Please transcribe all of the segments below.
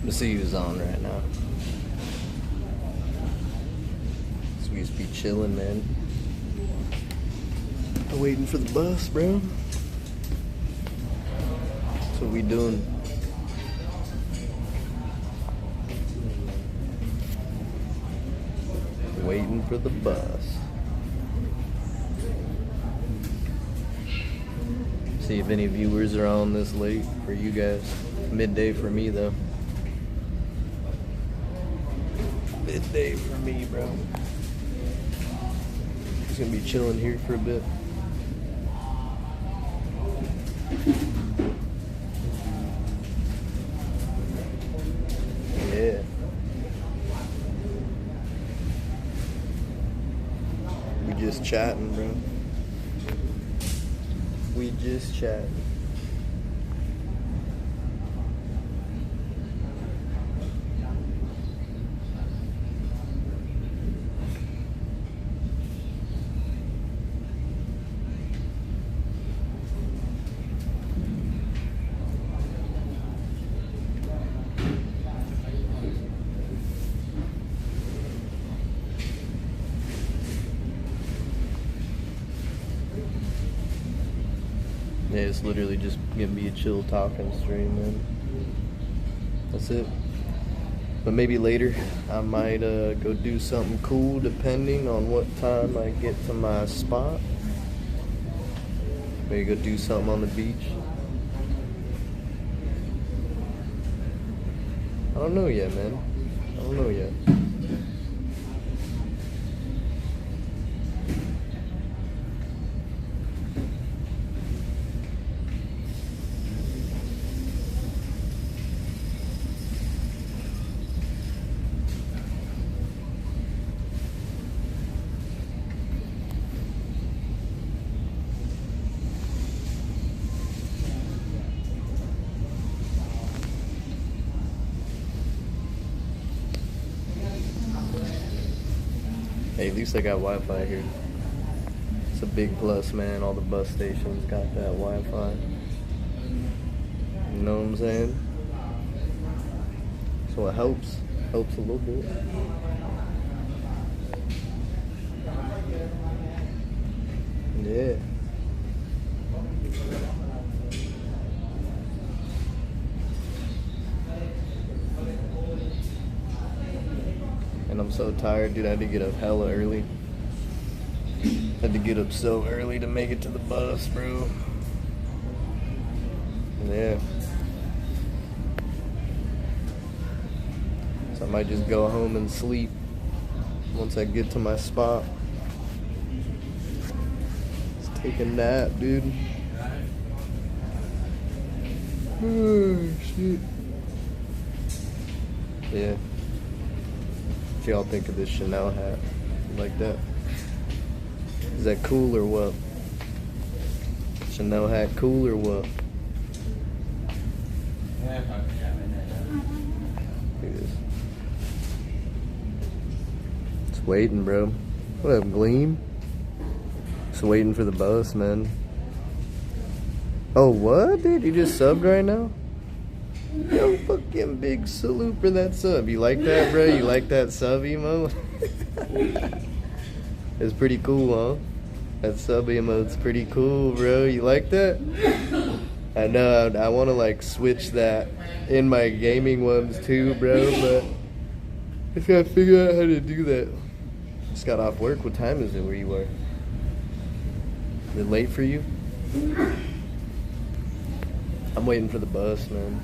Let's see who's on right now. So we just be chilling, man. Waiting for the bus, bro. That's what we doing. Waiting for the bus. See if any viewers are on this late for you guys. Midday for me, though. Midday for me, bro. Just gonna be chilling here for a bit. Yeah. We just chatting, bro. We just chatting. Yeah, it's literally just gonna be a chill talking stream, man. That's it. But maybe later I might go do something cool depending on what time I get to my spot. Maybe go do something on the beach. I don't know yet, man. I don't know yet. Hey, at least I got Wi-Fi here. It's a big plus, man. All the bus stations got that Wi-Fi. You know what I'm saying? So it helps. Helps a little bit. Yeah. And I'm so tired, dude. I had to get up hella early. Had to get up so early to make it to the bus, bro. Yeah. So I might just go home and sleep once I get to my spot. Just take a nap, dude. Oh, shit. Yeah. What y'all think of this Chanel hat? Like that? Is that cool or what? Chanel hat cool or what? Look at this. Just waiting, bro. What up, Gleam? Just waiting for the bus, man. Oh, what, dude? You just subbed right now? Yo, fucking big salute for that sub. You like that, bro? You like that sub emo? It's pretty cool, huh? That sub emote's pretty cool, bro. You like that? I know, I want to like switch that in my gaming ones too, bro, but I just gotta figure out how to do that. Just got off work. What time is it where you are? Is it late for you? I'm waiting for the bus, man.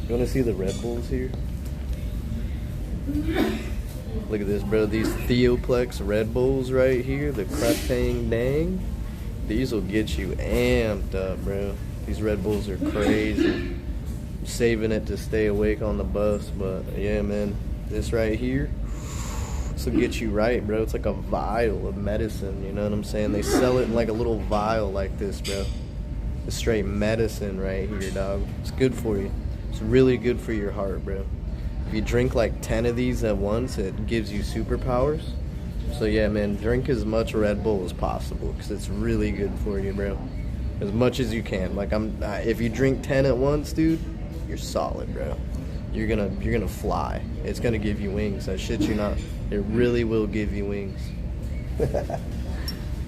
You wanna see the Red Bulls here? Look at this, bro. These Theoplex Red Bulls right here, the Kratang Dang. These will get you amped up, bro. These Red Bulls are crazy. I'm saving it to stay awake on the bus, but yeah, man. This right here, this will get you right, bro. It's like a vial of medicine, you know what I'm saying? They sell it in like a little vial like this, bro. It's straight medicine right here, dog. It's good for you. It's really good for your heart, bro. If you drink like 10 of these at once, it gives you superpowers. So yeah, man, drink as much Red Bull as possible because it's really good for you, bro. as much as you can. Like if you drink 10 at once, dude, you're solid, bro. You're gonna fly. It's gonna give you wings. I shit you not. It really will give you wings.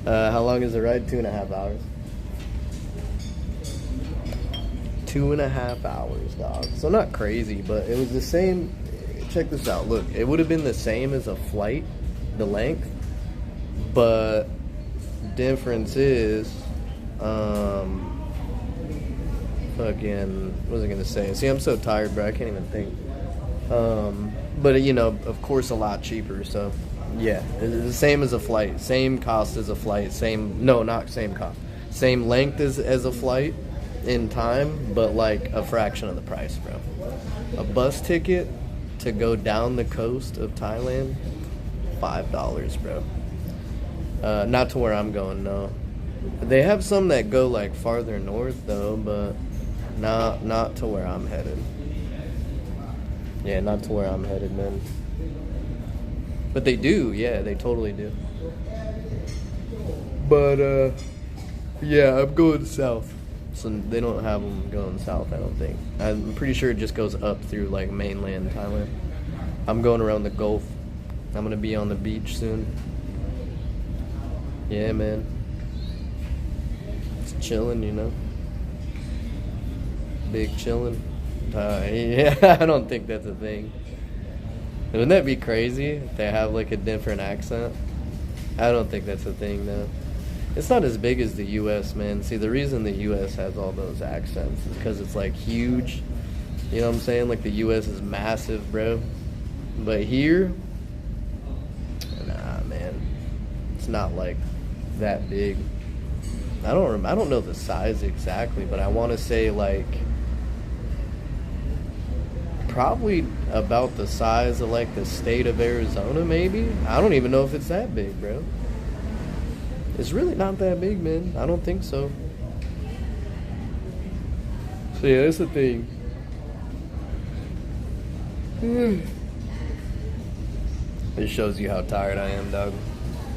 How long is the ride? 2.5 hours. 2.5 hours, dog. So not crazy, but it was the same. Check this out. Look, it would have been the same as a flight, the length, but difference is, fucking, what was I gonna say? See, I'm so tired, bro. I can't even think. But you know, of course, a lot cheaper. So, yeah, it's the same as a flight, same cost as a flight, not same cost, same length as a flight in time, but like a fraction of the price, bro. A bus ticket to go down the coast of Thailand, $5, bro. Not to where I'm going, no. They have some that go like farther north though, but not to where I'm headed. Yeah, not to where I'm headed, man. But they do, yeah, they totally do. But yeah, I'm going south. So they don't have them going south, I don't think. I'm pretty sure it just goes up through like mainland Thailand. I'm going around the Gulf. I'm gonna be on the beach soon. Yeah, man. It's chilling, you know. Big chilling. Yeah, I don't think that's a thing. Wouldn't that be crazy if they have like a different accent? I don't think that's a thing, though. It's not as big as the U.S., man. See, the reason the U.S. has all those accents is because it's like huge. You know what I'm saying? Like the U.S. is massive, bro. But here, nah, man. It's not like that big. I don't know the size exactly, but I want to say like probably about the size of like the state of Arizona, maybe. I don't even know if it's that big, bro. It's really not that big, man. I don't think so. So yeah, that's the thing. It shows you how tired I am, dog.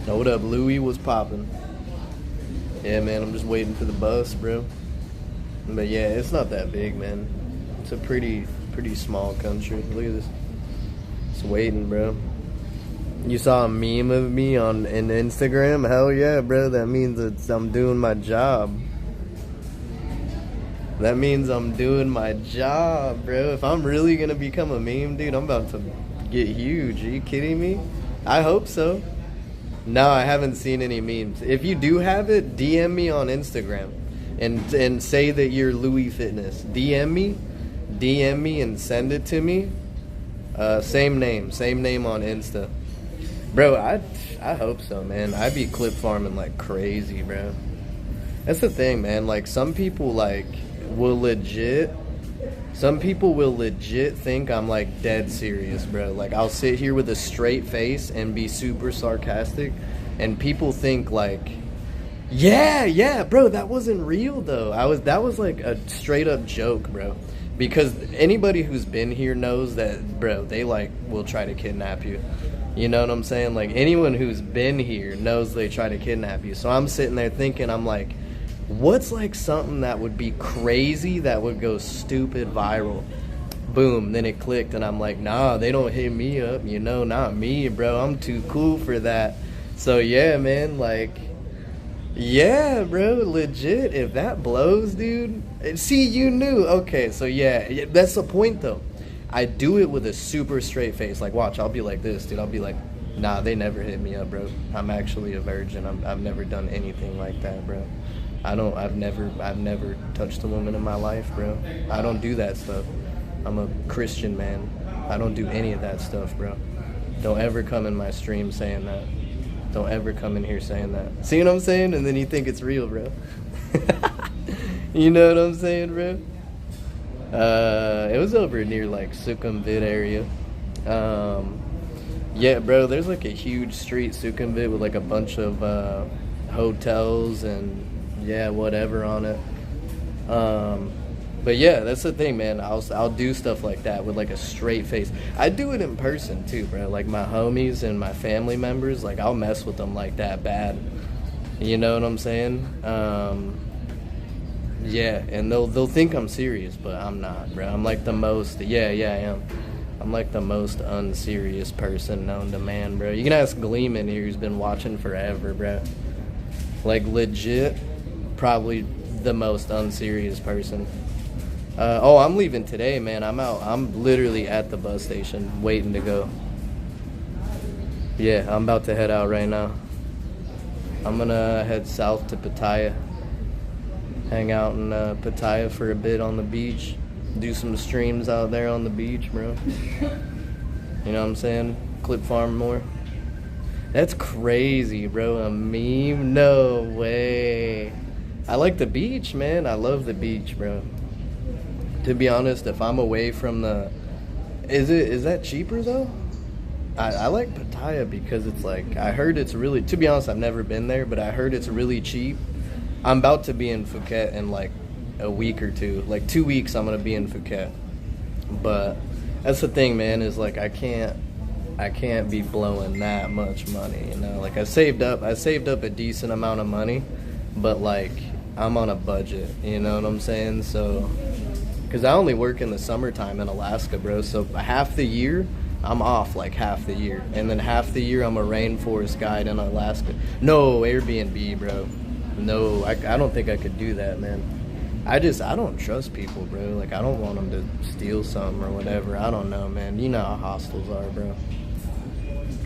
Now, what up, Louie? What's poppin'? Yeah, man, I'm just waiting for the bus, bro. But yeah, it's not that big, man. It's a pretty small country. Look at this. It's waiting, bro. You saw a meme of me in Instagram? Hell yeah, bro. That means I'm doing my job. That means I'm doing my job, bro. If I'm really gonna become a meme, dude, I'm about to get huge. Are you kidding me? I hope so. No, I haven't seen any memes. If you do have it, DM me on Instagram and say that you're Louis Fitness. DM me and send it to me. Same name on Insta. Bro, I hope so, man. I be clip farming like crazy, bro. That's the thing, man. Like some people will legit think I'm like dead serious, bro. Like I'll sit here with a straight face and be super sarcastic, and people think like, yeah, bro, that wasn't real though. That was like a straight up joke, bro. Because anybody who's been here knows that, bro, they like will try to kidnap you. You know what I'm saying? Like anyone who's been here knows they try to kidnap you. So I'm sitting there thinking, I'm like, what's like something that would be crazy that would go stupid viral? Boom, then it clicked and I'm like, nah, they don't hit me up, you know, not me, bro. I'm too cool for that. So yeah, man, like, yeah, bro, legit, if that blows, dude. See, you knew. Okay, so yeah, that's the point though. I do it with a super straight face. Like, watch, I'll be like this, dude. I'll be like, nah, they never hit me up, bro. I'm actually a virgin. I've never done anything like that, bro. I've never touched a woman in my life, bro. I don't do that stuff. I'm a Christian man. I don't do any of that stuff, bro. Don't ever come in my stream saying that. Don't ever come in here saying that. See what I'm saying? And then you think it's real, bro. You know what I'm saying, bro? It was over near like Sukhumvit area. Yeah, bro, there's like a huge street, Sukhumvit, with like a bunch of hotels and yeah, whatever on it. But yeah, that's the thing, man. I'll do stuff like that with like a straight face. I do it in person too, bro. Like my homies and my family members, like I'll mess with them like that bad. You know what I'm saying? Yeah, and they'll think I'm serious, but I'm not, bro. I'm like the most. Yeah, yeah, I am. I'm like the most unserious person known to man, bro. You can ask Gleeman here, who's been watching forever, bro. Like legit, probably the most unserious person. Oh, I'm leaving today, man. I'm out. I'm literally at the bus station waiting to go. Yeah, I'm about to head out right now. I'm gonna head south to Pattaya, hang out in Pattaya for a bit on the beach, do some streams out there on the beach, bro. You know what I'm saying? Clip farm more. That's crazy, bro. A meme? No way. I like the beach, man. I love the beach, bro. To be honest, if I'm away from the, is that cheaper though? I like Pattaya because it's like I heard it's really. To be honest, I've never been there, but I heard it's really cheap. I'm about to be in Phuket in like a week or two. Like 2 weeks, I'm gonna be in Phuket. But that's the thing, man. Is like I can't be blowing that much money. You know, like I saved up a decent amount of money, but like I'm on a budget. You know what I'm saying? So, because I only work in the summertime in Alaska, bro. So half the year I'm off, like half the year, and then half the year I'm a rainforest guide in Alaska. No Airbnb, bro. No, I don't think I could do that, man. I don't trust people, bro. Like I don't want them to steal something or whatever. I don't know, man. You know how hostels are, bro.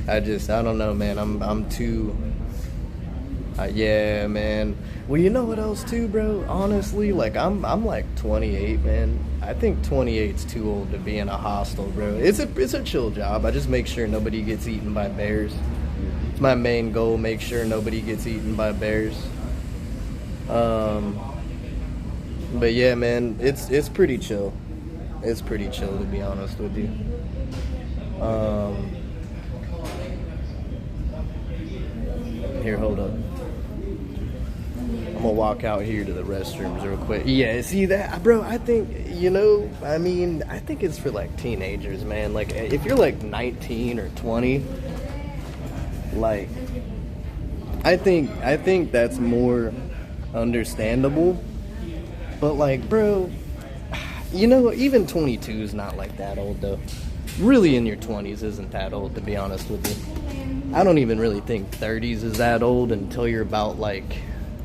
I don't know, man. I'm too. Yeah, man. Well, you know what else too, bro? Honestly, like I'm like 28, man. I think 28's too old to be in a hostel, bro. It's a chill job. I just make sure nobody gets eaten by bears. It's my main goal. Make sure nobody gets eaten by bears. Um, but yeah, man, it's pretty chill. It's pretty chill to be honest with you. Um, Here, hold up. I'm gonna walk out here to the restrooms real quick. Yeah, see that, bro? I think I think it's for like teenagers, man. Like if you're like 19 or 20, like I think that's more understandable. But like, bro, even 22 is not like that old though. Really, in your 20s isn't that old, to be honest with you. I don't even really think 30s is that old until you're about like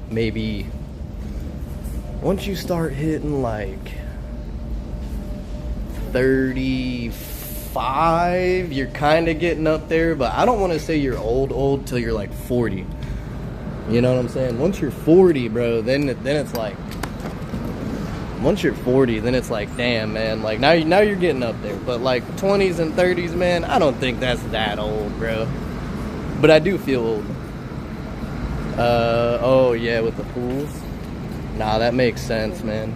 maybe once you start hitting like 35, you're kind of getting up there, but I don't want to say you're old till you're like 40. You know what I'm saying? Once you're 40, bro, then it's like once you're 40, then it's like, damn, man, like now you're getting up there. But like 20s and 30s, man, I don't think that's that old, bro. But I do feel old. Oh yeah, with the pools. Nah, that makes sense, man.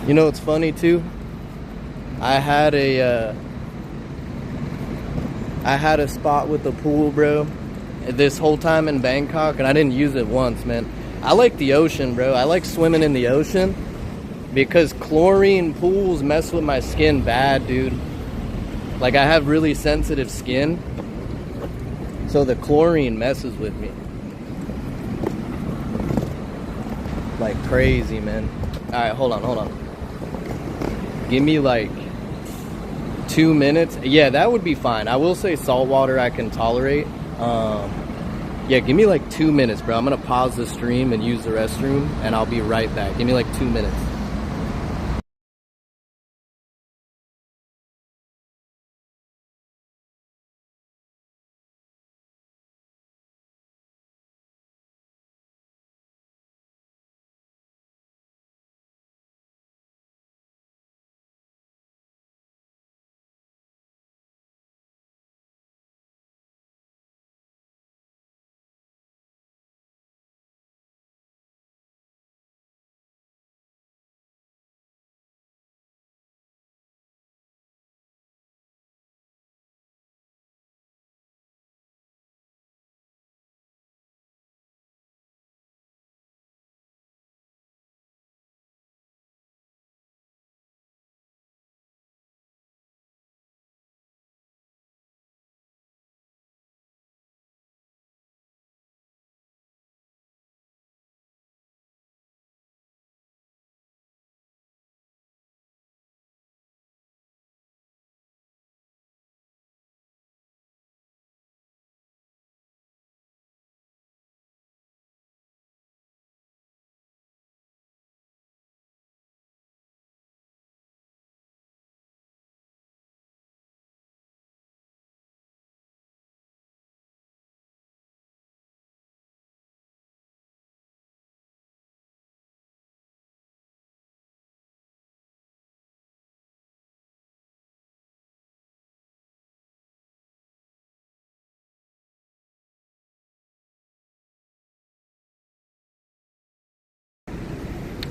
You know what's funny too? I had a spot with the pool, bro, this whole time in Bangkok, and I didn't use it once, man. I like the ocean, bro. I like swimming in the ocean because chlorine pools mess with my skin bad, dude. Like I have really sensitive skin, so the chlorine messes with me like crazy, man. All right, hold on. Give me like 2 minutes. Yeah, that would be fine. I will say salt water I can tolerate. Yeah, give me like 2 minutes, bro. I'm gonna pause the stream and use the restroom, and I'll be right back. Give me like 2 minutes.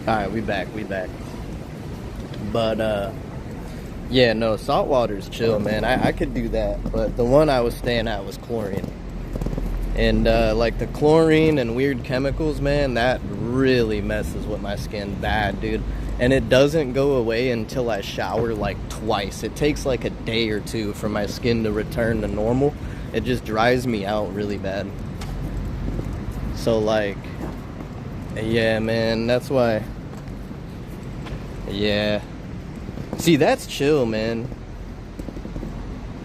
Alright, we back. But, yeah, no, salt water's chill, man. I could do that. But the one I was staying at was chlorine. And, like, the chlorine and weird chemicals, man, that really messes with my skin bad, dude. And it doesn't go away until I shower, like, twice. It takes, like, a day or two for my skin to return to normal. It just dries me out really bad. So, like, yeah, man, that's why. Yeah. See, that's chill, man.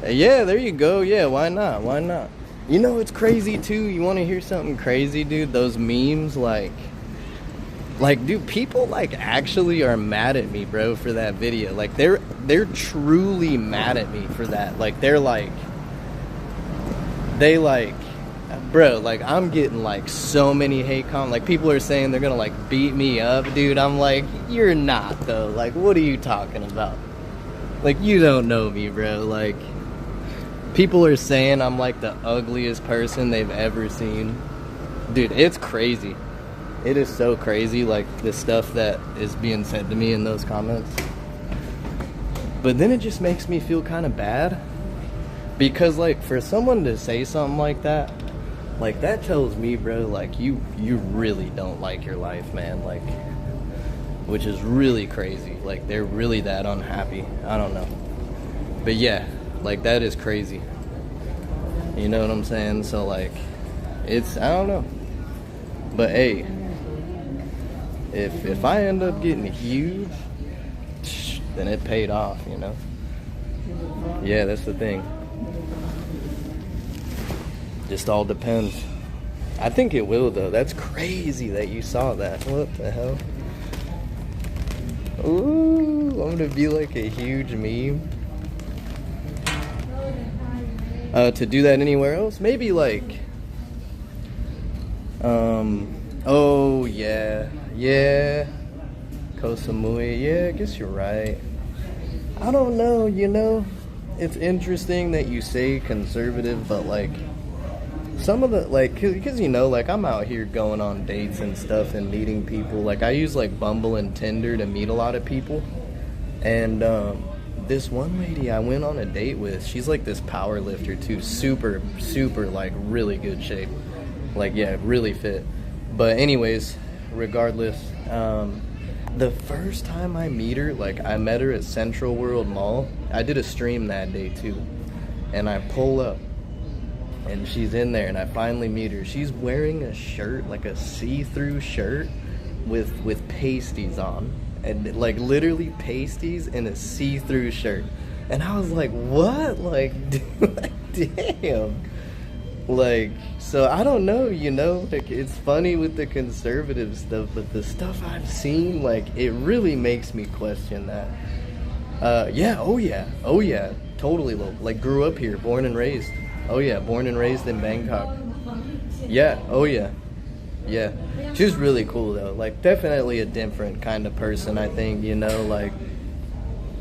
Yeah, there you go. Yeah, why not? Why not? You know, it's crazy, too. You want to hear something crazy, dude? Those memes, like, dude, people, like, actually are mad at me, bro, for that video. Like, they're truly mad at me for that. Like, bro, like, I'm getting, like, so many hate comments. Like, people are saying they're gonna, like, beat me up, dude. I'm like, you're not, though. Like, what are you talking about? Like, you don't know me, bro. Like, people are saying I'm, like, the ugliest person they've ever seen. Dude, it's crazy. It is so crazy, like, the stuff that is being said to me in those comments. But then it just makes me feel kind of bad. Because, like, for someone to say something like that, like, that tells me, bro, like, you really don't like your life, man. Like, which is really crazy. Like, they're really that unhappy. I don't know. But yeah, like, that is crazy. You know what I'm saying? So, like, it's, I don't know. But hey, if I end up getting huge, then it paid off, you know? Yeah, that's the thing. Just all depends. I think it will, though. That's crazy that you saw that. What the hell? Ooh, I'm gonna be like a huge meme. To do that anywhere else? Maybe like, oh yeah, Koh Samui. Yeah, I guess you're right. I don't know, you know, it's interesting that you say conservative, but like, some of the, like, because, you know, like, I'm out here going on dates and stuff and meeting people. Like, I use, like, Bumble and Tinder to meet a lot of people. And, this one lady I went on a date with, she's, like, this power lifter, too. Super, like, really good shape. Like, yeah, really fit. But anyways, regardless, the first time I meet her, like, I met her at Central World Mall. I did a stream that day, too. And I pull up. And she's in there, and I finally meet her. She's wearing a shirt, like a see-through shirt with pasties on. And, like, literally pasties in a see-through shirt. And I was like, what? Like, dude, damn. Like, so I don't know, you know? Like, it's funny with the conservative stuff, but the stuff I've seen, like, it really makes me question that. Yeah, oh yeah, totally local. Like, grew up here, born and raised. Oh yeah, born and raised in Bangkok. Yeah, oh yeah. Yeah. She was really cool though. Like, definitely a different kind of person, I think, you know, like,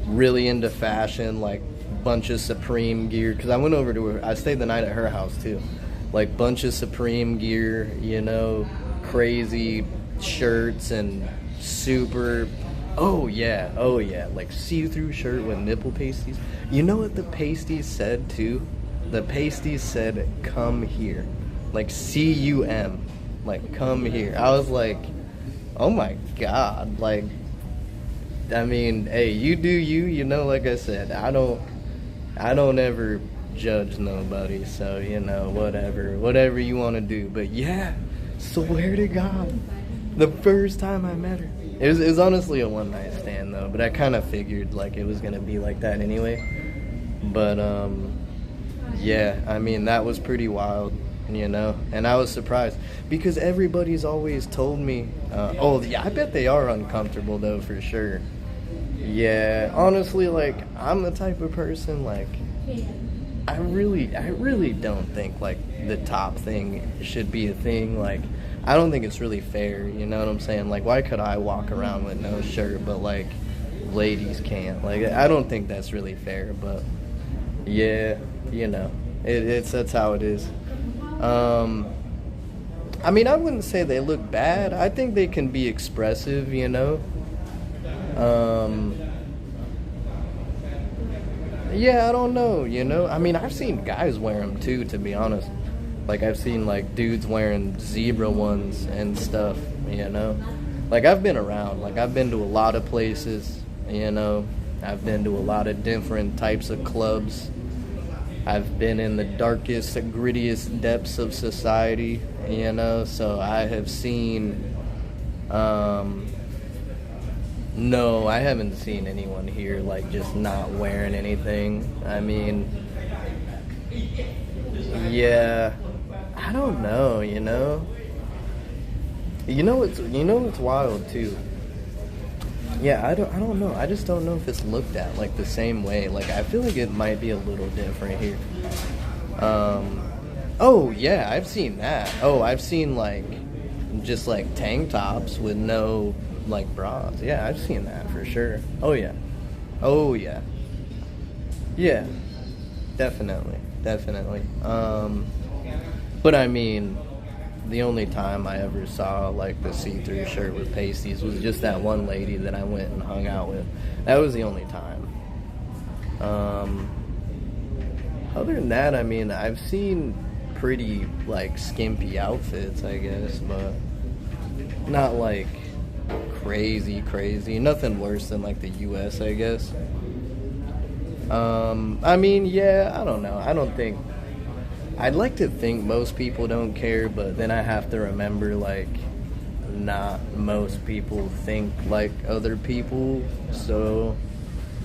really into fashion, like, bunch of Supreme gear. Because I went over to her, I stayed the night at her house too. Like, bunch of Supreme gear, you know, crazy shirts and super, oh yeah, like, see-through shirt with nipple pasties. You know what the pasties said too? The pasties said, come here. Like, C-U-M. Like, come here. I was like, oh my god. Like, I mean, hey, you do you, you know, like I said, I don't ever judge nobody, so, you know, whatever you want to do. But yeah, swear to God, the first time I met her, it was honestly a one-night stand, though, but I kind of figured, like, it was going to be like that anyway. But, yeah, I mean, that was pretty wild, you know, and I was surprised, because everybody's always told me, oh, yeah, I bet they are uncomfortable, though, for sure. Yeah, honestly, like, I'm the type of person, like, I really don't think, like, the top thing should be a thing. Like, I don't think it's really fair, you know what I'm saying? Like, why could I walk around with no shirt, but, like, ladies can't? Like, I don't think that's really fair, but, yeah, you know, that's how it is. I mean, I wouldn't say they look bad. I think they can be expressive, you know. Um, yeah, I don't know, you know. I mean, I've seen guys wear them too, to be honest. Like I've seen like dudes wearing zebra ones and stuff, you know. Like I've been around. Like I've been to a lot of places, you know. I've been to a lot of different types of clubs. I've been in the darkest, grittiest depths of society, you know, so I have seen, no, I haven't seen anyone here, like, just not wearing anything. I mean, yeah, I don't know, you know? You know what's wild, too? Yeah, I don't know. I just don't know if it's looked at like the same way. Like I feel like it might be a little different here. Oh yeah, I've seen that. Oh, I've seen like just like tank tops with no like bras. Yeah, I've seen that for sure. Oh yeah. Oh yeah. Yeah. Definitely. Definitely. But I mean, the only time I ever saw like the see-through shirt with pasties was just that one lady that I went and hung out with. That was the only time. Other than that, I mean, I've seen pretty like skimpy outfits, I guess, but not like crazy. Nothing worse than like the US, I guess. I mean, yeah, I don't know. I'd like to think most people don't care, but then I have to remember, like, not most people think like other people, so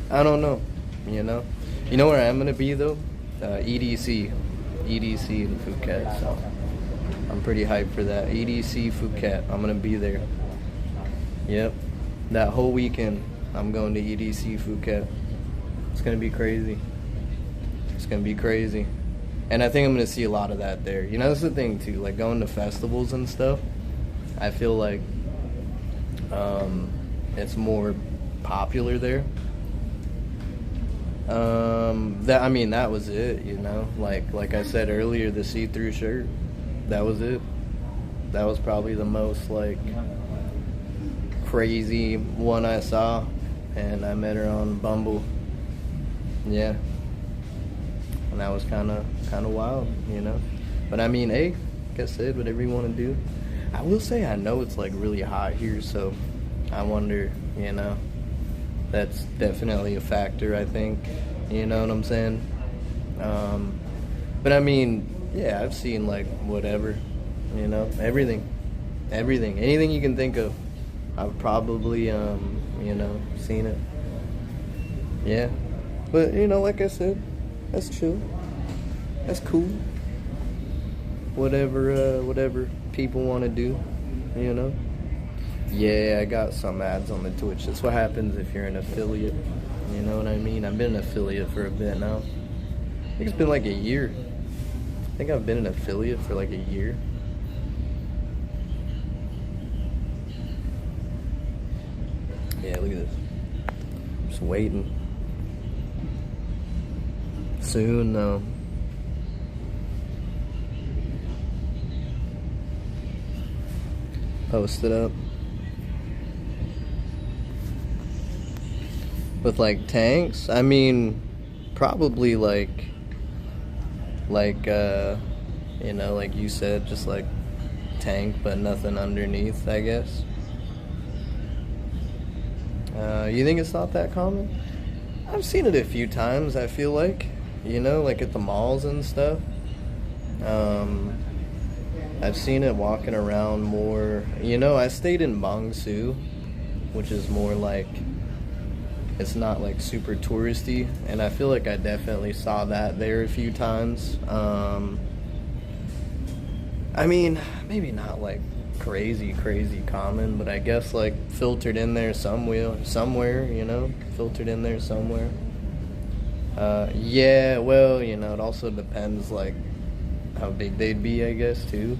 I don't know, you know? You know where I'm gonna be, though? EDC in Phuket, so I'm pretty hyped for that. EDC Phuket, I'm gonna be there. Yep, that whole weekend, I'm going to EDC Phuket. It's gonna be crazy. It's gonna be crazy. And I think I'm going to see a lot of that there. You know, that's the thing, too. Like, going to festivals and stuff, I feel like it's more popular there. That was it, you know? Like I said earlier, the see-through shirt, that was it. That was probably the most, like, crazy one I saw. And I met her on Bumble. Yeah. And that was kind of wild, you know. But I mean, hey, like I said, whatever you want to do. I will say I know it's like really hot here, so I wonder, you know, that's definitely a factor, I think. You know what I'm saying? But I mean, yeah, I've seen like whatever, you know, everything, anything you can think of. I've probably, you know, seen it. Yeah, but you know, like I said, that's chill. That's cool. Whatever people want to do, you know. Yeah, I got some ads on the Twitch. That's what happens if you're an affiliate. You know what I mean? I've been an affiliate for a bit now. I think it's been like a year. I think I've been an affiliate for like a year. Yeah, look at this. Just waiting. Soon, though. Post it up. With like tanks? I mean, probably like you know, like you said, just like tank, but nothing underneath, I guess. You think it's not that common? I've seen it a few times, I feel like. You know, like at the malls and stuff. I've seen it walking around more. You know, I stayed in Bangsu, which is more like, it's not like super touristy, and I feel like I definitely saw that there a few times. I mean, maybe not like crazy common, but I guess like filtered in there somewhere, you know, filtered in there somewhere. Yeah, well, you know, it also depends like how big they'd be, I guess, too.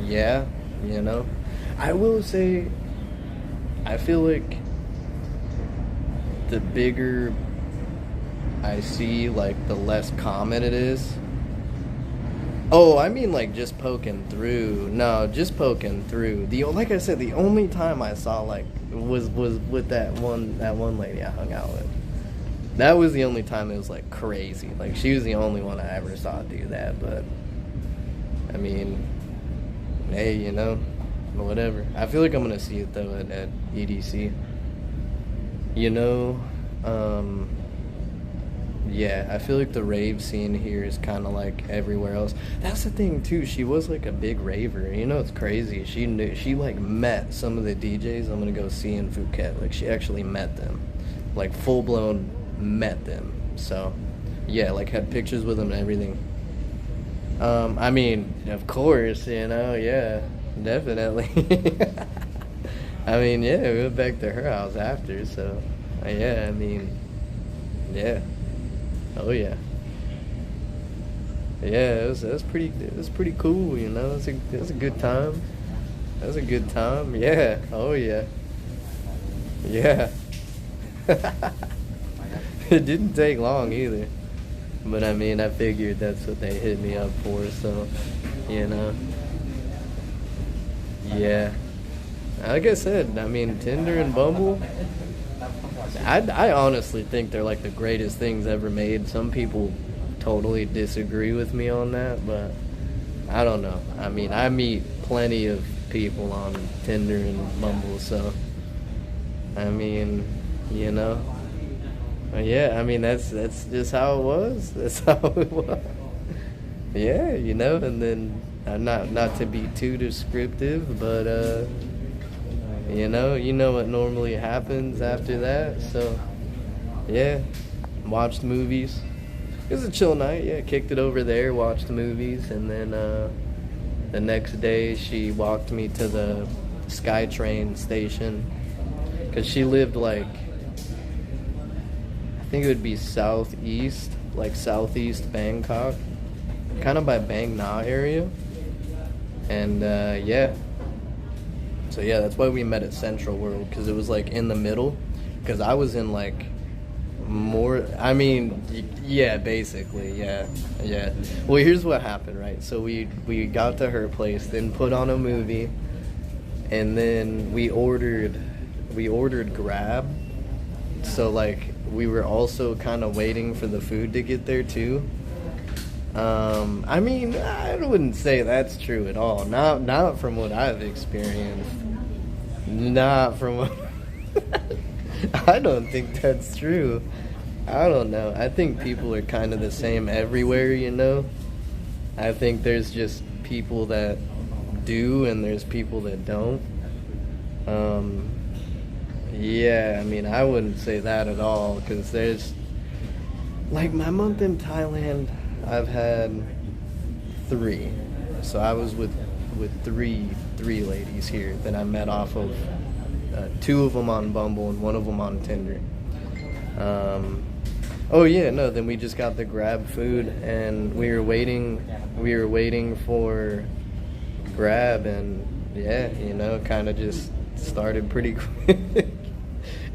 Yeah, you know, I will say, I feel like the bigger I see, like, the less common it is. Oh, I mean like just poking through. No, just poking through. Like I said, the only time I saw like was with that one lady I hung out with. That was the only time it was like crazy. Like she was the only one I ever saw do that. But I mean, hey, whatever. I feel like I'm gonna see it though at EDC. Yeah, I feel like the rave scene here is kind of like everywhere else. That's the thing too. She was like a big raver. It's crazy. She like met some of the DJs I'm gonna go see in Phuket. Like she actually met them, like full blown met them. So yeah, like had pictures with them and everything. I mean, of course, yeah, definitely. I mean, yeah, we went back to her house after. So yeah, I mean, yeah. Oh yeah, yeah. It was pretty cool. It was a good time. That was a good time. Yeah. Oh yeah. Yeah. It didn't take long either. But I mean, I figured that's what they hit me up for. So, yeah. Like I said, I mean, Tinder and Bumble. I honestly think they're like the greatest things ever made. Some people totally disagree with me on that, but I don't know. I mean, I meet plenty of people on Tinder and Bumble, so I mean, yeah. I mean, that's just how it was. That's how it was. Yeah, and then not to be too descriptive, but you know what normally happens after that. So yeah, watched movies. It was a chill night. Yeah, kicked it over there, watched movies, and then the next day she walked me to the SkyTrain station because she lived like, I think it would be southeast Bangkok, kind of by Bang Na area, and yeah. So yeah, that's why we met at Central World, because it was like in the middle, because I was in like more, I mean, yeah, basically, yeah. Well, here's what happened, right? So we got to her place, then put on a movie, and then we ordered Grab. So like we were also kind of waiting for the food to get there too. I mean, I wouldn't say that's true at all. Not from what I've experienced. Not from what... I don't think that's true. I don't know. I think people are kind of the same everywhere, I think there's just people that do and there's people that don't. Yeah, I mean, I wouldn't say that at all, because there's... Like, my month in Thailand, I've had 3. So I was with three ladies here that I met off of 2 of them on Bumble and 1 of them on Tinder. Oh yeah, no, then we just got the Grab food and we were waiting for Grab, and yeah, kind of just started pretty quick.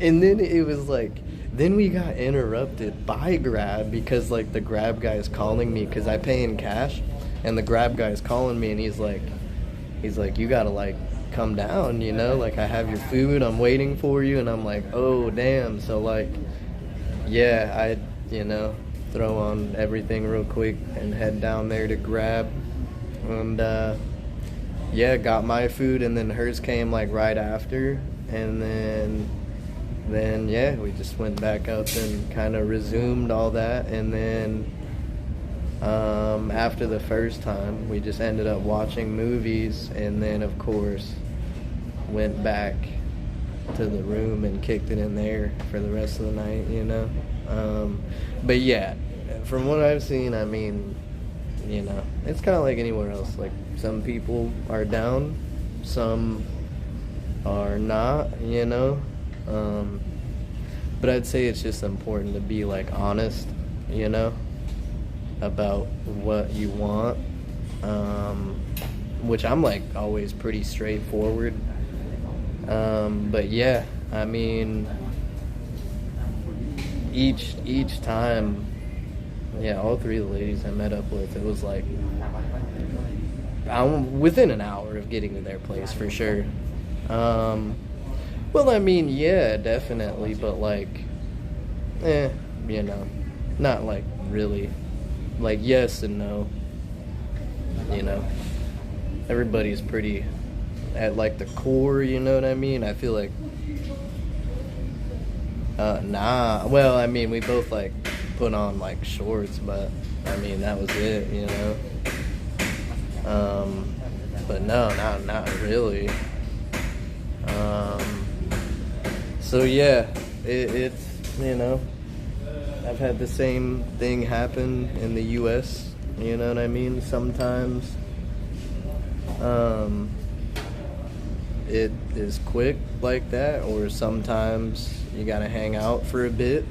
And then it was like, then we got interrupted by Grab because like the Grab guy is calling me because I pay in cash, and the Grab guy is calling me and he's like, you gotta like come down, like I have your food, I'm waiting for you. And I'm like, oh damn. So like, yeah, I throw on everything real quick and head down there to Grab, and yeah, got my food, and then hers came like right after, and then yeah, we just went back up and kind of resumed all that. And then after the first time, we just ended up watching movies, and then of course went back to the room and kicked it in there for the rest of the night, but yeah, from what I've seen, I mean, it's kind of like anywhere else. Like, some people are down, some are not, but I'd say it's just important to be like honest, about what you want, which I'm like always pretty straightforward. But yeah, I mean, each time, Yeah, all three of the ladies I met up with, it was like within an hour of getting to their place for sure. Well, I mean, yeah, definitely, but like, you know, not like really, like yes and no. You know, everybody's pretty at like the core. You know what I mean? I feel like, nah. Well, I mean, we both like put on like shorts, but I mean that was it. You know. But no, not really. So yeah, it's, you know, I've had the same thing happen in the U.S., you know what I mean? Sometimes it is quick like that, or sometimes you gotta hang out for a bit.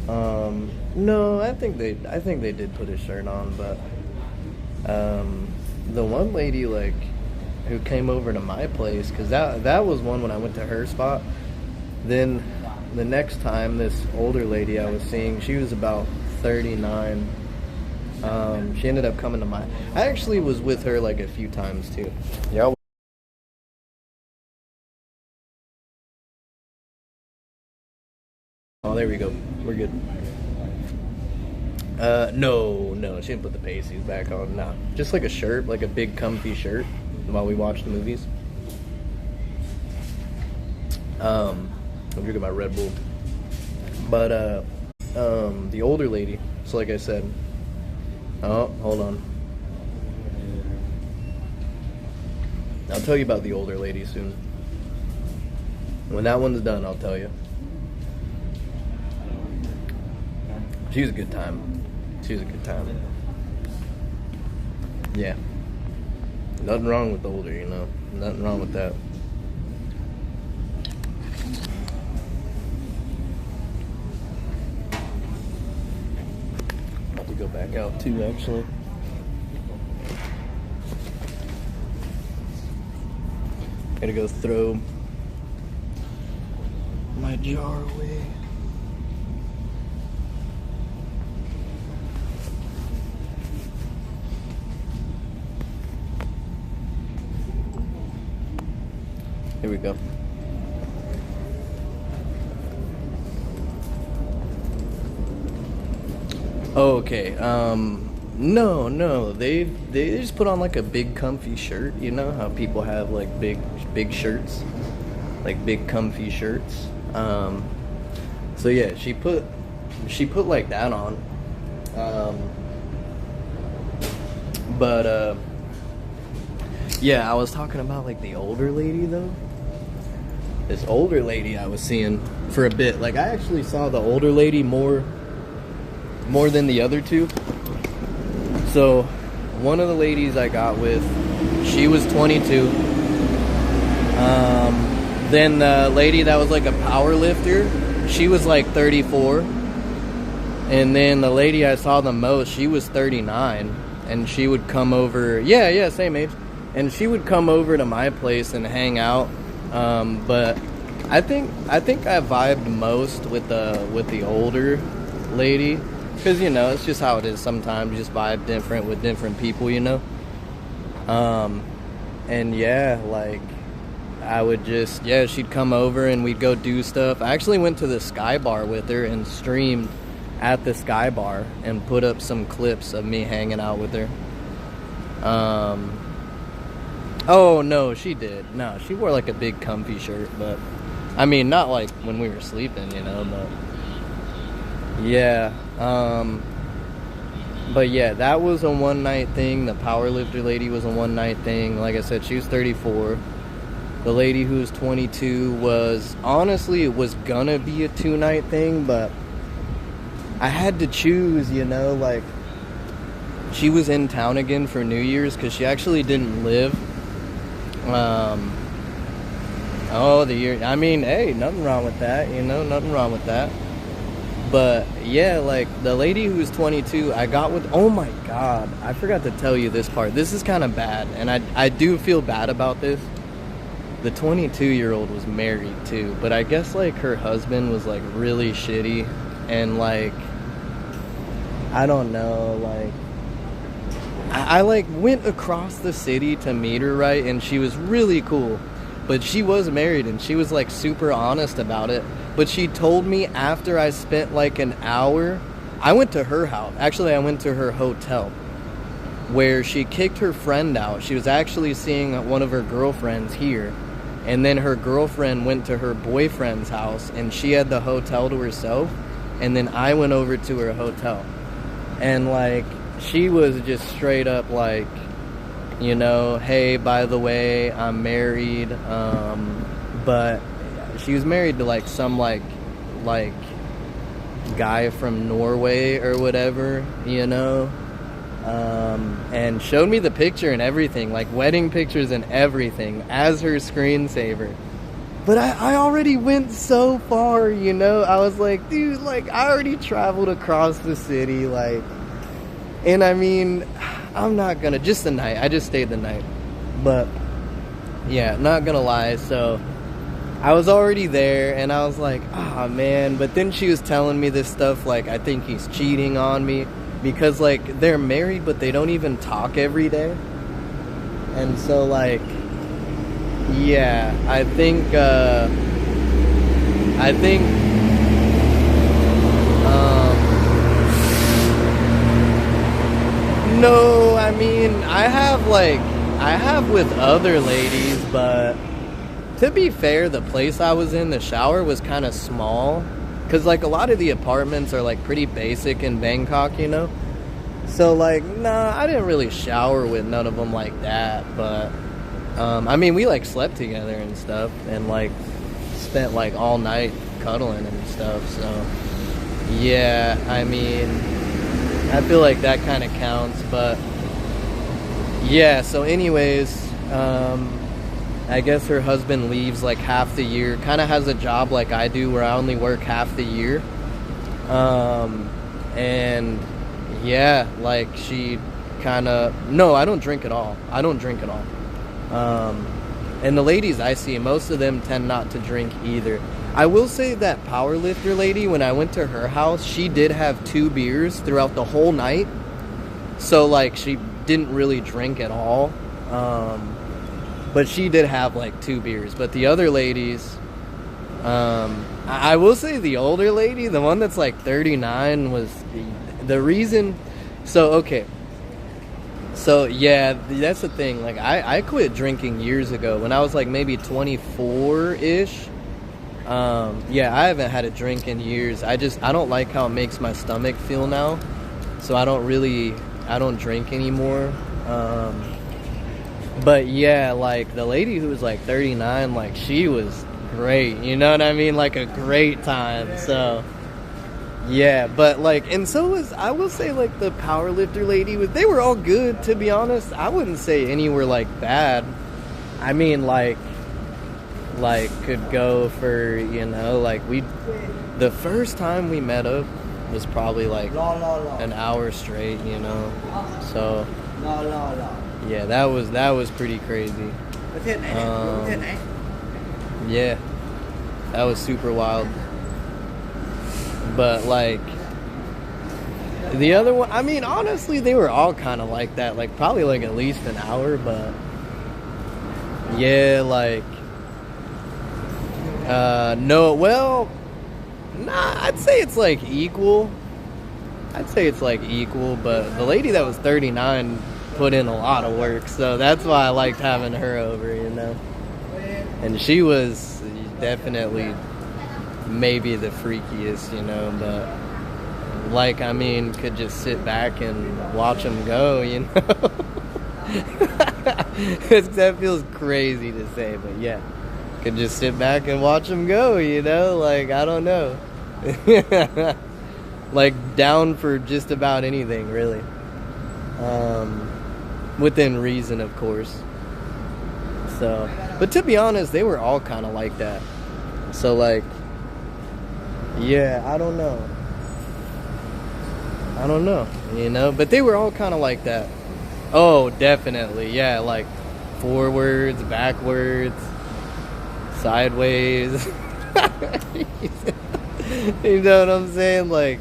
No, I think they did put a shirt on, but the one lady like who came over to my place, because that was one when I went to her spot. Then the next time, this older lady I was seeing, she was about 39. She ended up coming to my... I actually was with her like a few times too. Yeah. Oh, there we go. We're good. No, she didn't put the pasties back on. Nah, just like a shirt, like a big comfy shirt while we watched the movies. I'm drinking my Red Bull. But, the older lady, so like I said, oh, hold on. I'll tell you about the older lady soon. When that one's done, I'll tell you. She was a good time. She was a good time. Yeah. Nothing wrong with the older, you know. Nothing wrong with that. About to go back out too, actually. Gotta go throw my jar away. Here we go. Okay, no, they just put on like a big comfy shirt, you know how people have like big shirts, like big comfy shirts. So yeah, she put like that on. But yeah, I was talking about like the older lady though. This older lady I was seeing for a bit. Like I actually saw the older lady more than the other two. So one of the ladies I got with, she was 22. Then the lady that was like a power lifter, she was like 34. And then the lady I saw the most, she was 39. And she would come over, yeah, same age. And she would come over to my place and hang out. But I think I vibed most with the older lady, because you know it's just how it is sometimes. You just vibe different with different people, you know. And yeah, like I would just, yeah, she'd come over and we'd go do stuff. I actually went to the Sky Bar with her and streamed at the Sky Bar and put up some clips of me hanging out with her. Oh, no, she did. No, she wore like a big comfy shirt, but I mean, not like when we were sleeping, you know, but yeah. But yeah, that was a one night thing. The powerlifter lady was a one night thing. Like I said, she was 34. The lady who was 22 was, honestly, it was gonna be a 2-night thing, but I had to choose, you know, like she was in town again for New Year's because she actually didn't live. The year, I mean, hey, nothing wrong with that, you know, nothing wrong with that. But yeah, like the lady who was 22, I got with, oh my god, I forgot to tell you this part. This is kind of bad, and I do feel bad about this. The 22-year-old was married too, but I guess like her husband was like really shitty, and like I don't know, like, I like went across the city to meet her, right? And she was really cool. But she was married and she was like super honest about it. But she told me after I spent like an hour, I went to her house. Actually, I went to her hotel where she kicked her friend out. She was actually seeing one of her girlfriends here. And then her girlfriend went to her boyfriend's house and she had the hotel to herself. And then I went over to her hotel. And like, she was just straight up like, you know, hey, by the way, I'm married. But she was married to like some like guy from Norway or whatever, you know. And showed me the picture and everything, like wedding pictures and everything as her screensaver. But I already went so far, you know. I was like, dude, like I already traveled across the city, like, and I mean, I'm not gonna, just the night, I just stayed the night. But yeah, not gonna lie, so I was already there and I was like, ah, man. But then she was telling me this stuff like, I think he's cheating on me. Because, like, they're married, but they don't even talk every day. And so, like, yeah, I think, no, I mean, I have with other ladies, but to be fair, the place I was in, the shower was kind of small. Because, like, a lot of the apartments are, like, pretty basic in Bangkok, you know? So, like, nah, I didn't really shower with none of them like that. But, I mean, we, like, slept together and stuff. And, like, spent, like, all night cuddling and stuff. So, yeah, I mean, I feel like that kind of counts. But, yeah, so anyways, I guess her husband leaves like half the year, kind of has a job like I do where I only work half the year. And yeah, like she kind of, no, I don't drink at all. And the ladies I see, most of them tend not to drink either. I will say that powerlifter lady, when I went to her house, she did have 2 beers throughout the whole night. So like she didn't really drink at all. But she did have like 2 beers. But the other ladies, I will say the older lady, the one that's like 39, was the reason. So, okay. So, yeah, that's the thing. Like, I quit drinking years ago when I was like maybe 24-ish. Yeah, I haven't had a drink in years. I don't like how it makes my stomach feel now. So I don't drink anymore. But yeah, like the lady who was like 39, like she was great, you know what I mean? Like a great time. So yeah, but like, and so was, I will say, like the powerlifter lady, they were all good, to be honest. I wouldn't say any were like bad. I mean, like could go for, you know, like the first time we met up was probably like an hour straight, you know. So yeah, that was pretty crazy. Yeah, that was super wild. But like the other one, I mean, honestly, they were all kind of like that. Like probably like at least an hour, but yeah, like no, well, nah, I'd say it's like equal. But the lady that was 39 put in a lot of work, so that's why I liked having her over, you know. And she was definitely maybe the freakiest, you know, but like, I mean, could just sit back and watch them go, you know. That feels crazy to say, but yeah, could just sit back and watch them go, you know. Like, I don't know. Like, down for just about anything, really. Within reason, of course. So, but to be honest, they were all kind of like that. So, like, yeah, I don't know, you know, but they were all kind of like that. Oh, definitely, yeah, like forwards, backwards, sideways. You know what I'm saying? Like,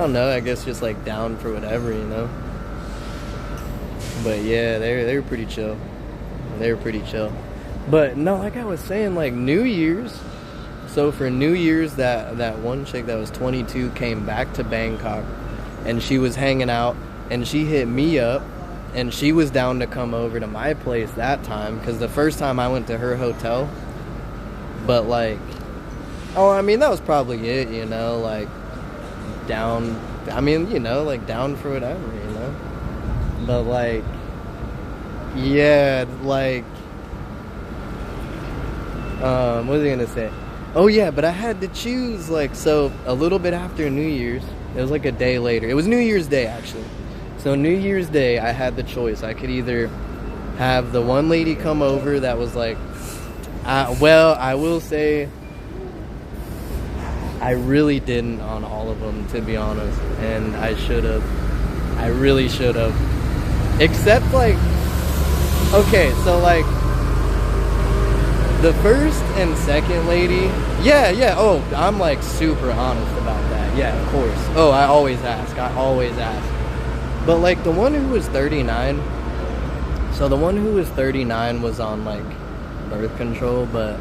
don't know. I guess just like down for whatever, you know. But yeah, they were pretty chill. They were pretty chill. But no, like I was saying, like New Year's. So for New Year's, that one chick that was 22 came back to Bangkok, and she was hanging out, and she hit me up, and she was down to come over to my place that time, because the first time I went to her hotel, but like, oh, I mean, that was probably it, you know, like, down, I mean, you know, like, down for whatever, you know, but like, yeah, like, what was I gonna say? Oh yeah, but I had to choose, like, so a little bit after New Year's, it was like a day later. It was New Year's Day, actually. So New Year's Day, I had the choice. I could either have the one lady come over that was like, well, I will say, I really didn't on all of them, to be honest. And I should have. I really should have. Except, like, okay, so, like, the first and second lady, yeah, oh, I'm like super honest about that. Yeah, of course. Oh, I always ask. But like the one who was 39, so the one who was 39 was on like birth control, but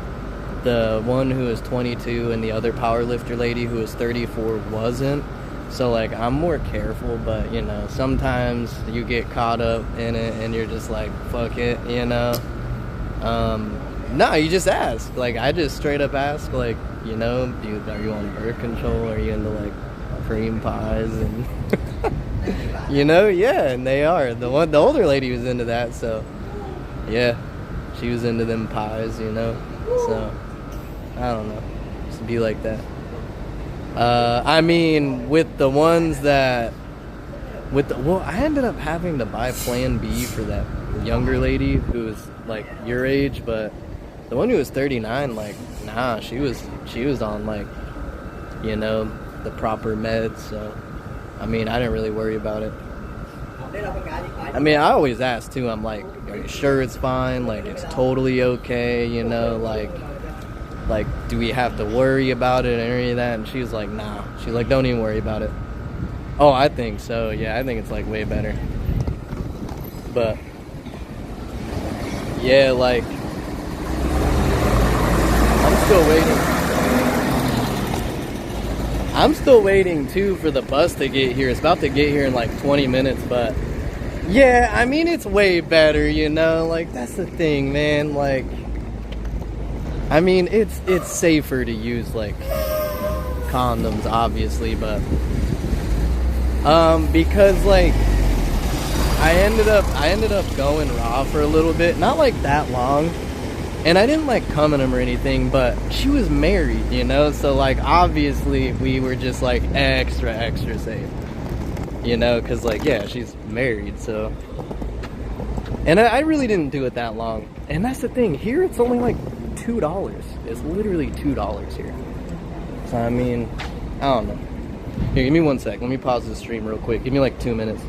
the one who was 22 and the other powerlifter lady who was 34 wasn't. So like I'm more careful, but you know, sometimes you get caught up in it and you're just like, fuck it, you know. No, you just ask. Like, I just straight up ask, like, you know, are you on birth control? Are you into, like, cream pies? And, you know, yeah, and they are. The older lady was into that, so, yeah, she was into them pies, you know? So, I don't know. Just be like that. I mean, with the ones that, well, I ended up having to buy Plan B for that younger lady who was, like, your age, but the one who was 39, like, nah, she was on, like, you know, the proper meds, so, I mean, I didn't really worry about it. I mean, I always ask, too, I'm like, are you sure it's fine? Like, it's totally okay, you know, like, do we have to worry about it and any of that? And she was like, nah. She's like, don't even worry about it. Oh, I think so, yeah, I think it's, like, way better. But, yeah, like, I'm still waiting too for the bus to get here. It's about to get here in like 20 minutes, but yeah, I mean, it's way better, you know, like that's the thing, man. Like, I mean, it's safer to use like condoms, obviously, but because like I ended up going raw for a little bit, not like that long. And I didn't like come in him or anything, but she was married, you know? So, like, obviously, we were just, like, extra safe. You know? Because, like, yeah, she's married, so. And I really didn't do it that long. And that's the thing. Here, it's only, like, $2. It's literally $2 here. So, I mean, I don't know. Here, give me 1 sec. Let me pause the stream real quick. Give me, like, 2 minutes.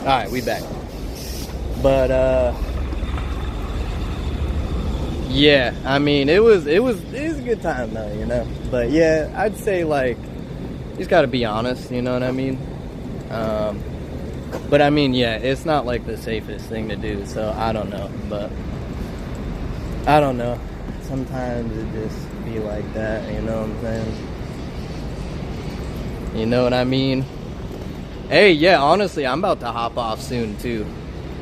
Alright, we back. But yeah, I mean it was a good time though, you know. But yeah, I'd say like you just gotta be honest, you know what I mean? But I mean, yeah, it's not like the safest thing to do, so I don't know, but I don't know. Sometimes it just be like that, you know what I'm saying? You know what I mean? Hey, yeah, honestly, I'm about to hop off soon too.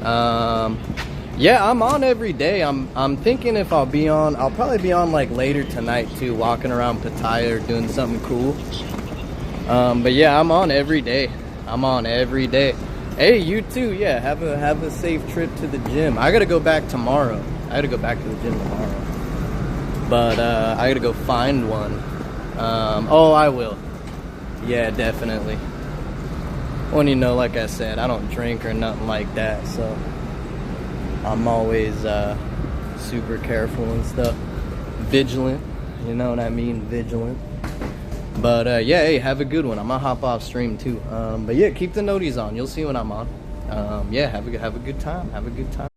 Yeah, I'm on every day. I'm thinking if I'll probably be on like later tonight too, walking around Pattaya or doing something cool. But yeah, I'm on every day. I'm on every day. Hey, you too. Yeah, have a safe trip to the gym. I gotta go back tomorrow. I gotta go back to the gym tomorrow. But I gotta go find one. Oh, I will. Yeah, definitely. Well, you know, like I said, I don't drink or nothing like that, so I'm always super careful and stuff. Vigilant, you know what I mean? Vigilant. But yeah, hey, have a good one. I'm gonna hop off stream too. But yeah, keep the noties on. You'll see when I'm on. Yeah, have a good time. Have a good time.